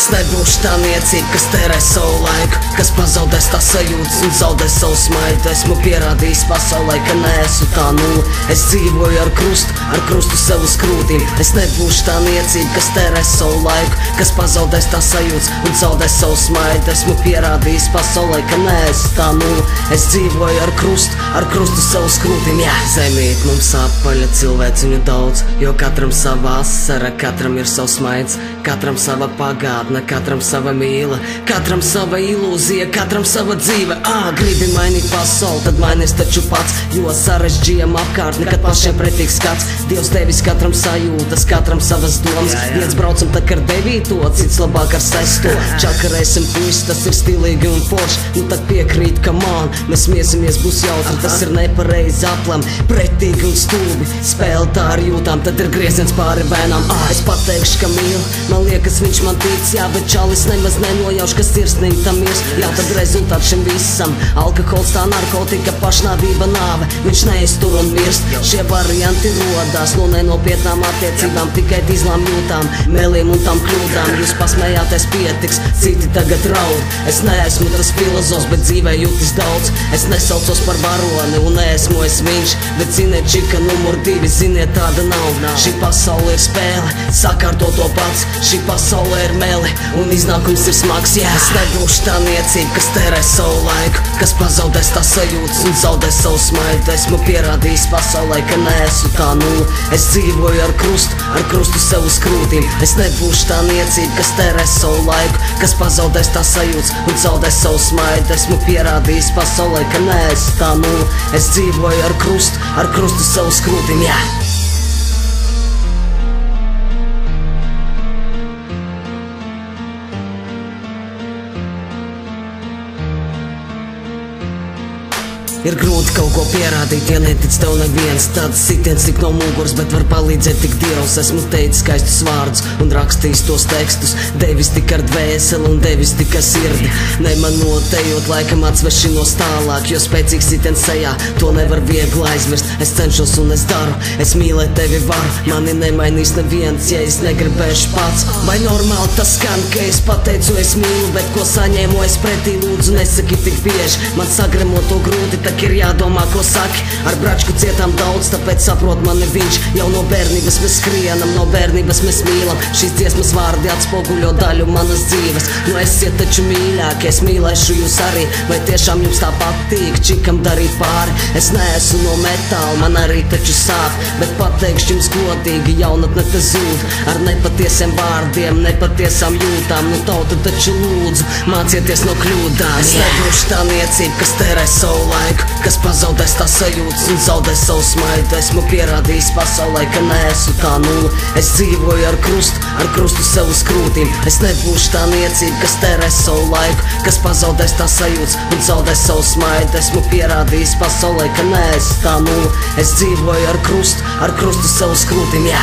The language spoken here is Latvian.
Es nebūšu tā niecība, kas tērē savu laiku, kas pazaudēs tā sajūtas un zaudēs savu smaidu. Esmu pierādījis pasaulē, ka neesmu tā nulle. Es dzīvoju ar krustu sev uz krūtīm. Es nebūšu tā niecība, kas tērē savu laiku, kas pazaudēs tā sajūtas un zaudēs savu smaidu. Esmu pierādījis pasaulē, ka neesmu tā nulle. Es dzīvoju ar krustu sev uz krūtīm. Jā, zemīt mums apaļa, cilvēciņu daudz, jo katram sava asara, katram ir savs smaids, katram sava pagātne, katram sava mīla, katram sava ilūzija, katram sava dzīve. Gribi mainīt pasauli, tad mainies taču pats, jo sarežģījam apkārt, nekad pašiem pretīgs skats. Dievs devis katram sajūtas, katram savas domas. Viens braucam tak ar 9, cits labāk ar 6. Čakarēsim puisis, tas ir stilīgi un forši. Nu tad piekrīt, ka man, mēs miesimies, būs jautri. Tas ir nepareizi aplam, pretīgi un stulbi. Spēle tā ar jūtām, tad ir grieziens pāri vēnām. Es pateikšu, ka mīlu, man liekas viņš man tic. Jā, bet čalis nemaz nenojauš, ka sirsnīgi tam ir. Jā, tad rezultāts šim visam, alkohols, tā narkotika, pašnāvība, nāve. Viņš neiztur un mirst. Šie varianti rodās no nenopietnām attiecībām, tikai dīzlām jūtām, meliem un tam kļūdām. Jūs pasmējāties pietiks, citi tagad raud. Es neesmu tas filozofs, bet dzīvē jūtis daudz. Es nesaucos par varoni un neesmu es viņš, bet ziniet, čika numur 2, ziniet, tāda nav. Šī pasaule ir spēle, sakārto to pats. Šī pasaule ir meli un iznākums ir smags. Es nebūšu tā niecība, kas tērē savu laiku, kas pazaudēs tā sajūtas un zaudēs savu smaidu. Esmu pierādījis pasaulē, ka neesmu tā nulle. Es dzīvoju ar krustu sev uz krūtīm. Es nebūšu tā niecība, kas tērē savu laiku, kas pazaudēs tā sajūtas un zaudēs savu smaidu. Esmu pierādījis pasaulē, ka neesmu tā nulle. Es dzīvoju ar krustu sev uz krūtīm. Jā. Ir grūti kaut ko pierādīt, ja netic tev neviens. Tāds sitiens tik no muguras, bet var palīdzēt tik Dievs. Esmu teicis skaistus vārdus un rakstījis tos tekstus, devis tik ar dvēseli un devis tik ar sirdi. Nemanotējot, laikam atsvešinos tālāk, jo spēcīgs sitiens sejā, to nevar viegli aizmirst. Es cenšos un es daru, es mīlēt tevi varu. Mani nemainīs neviens, ja es negribēšu pats. Vai normāli tas skan, ka es pateicu es mīlu, bet ko saņēmu es pretī, lūdzu nesaki tik bieži. Man sagremo to grūti, ir jādomā, ko saki. Ar bračku cietām daudz, tāpēc saprot mani viņš. Jau no bērnības mēs skrienam, no bērnības mēs mīlam. Šīs dziesmas vārdi atspoguļo daļu manas dzīves. Nu esiet taču mīļākie, es mīlēšu jūs arī. Vai tiešām jums tā patīk, čikam darīt pāri? Es neesmu no metāla, man arī taču sāp, bet pateikšu jums godīgi, jaunatne te zūd. Ar nepatiesiem vārdiem, nepatiesām jūtām. Nu tauta taču lūdzu, mācieties no kļūdām. Es nebūšu tā niecība, kas tērē savu laiku, kas pazaudēs tā sajūtas un zaudēs savu smaidu. Esmu pierādījis pasaulē, ka neesmu tā nulle. Es dzīvoju ar krustu sev uz krūtīm. Es nebūšu tā niecība, kas tērē savu laiku, kas pazaudēs tā sajūtas un zaudēs savu smaidu. Esmu pierādījis pasaulē, ka neesmu tā nulle. Es dzīvoju ar krustu sev uz krūtīm. Jā.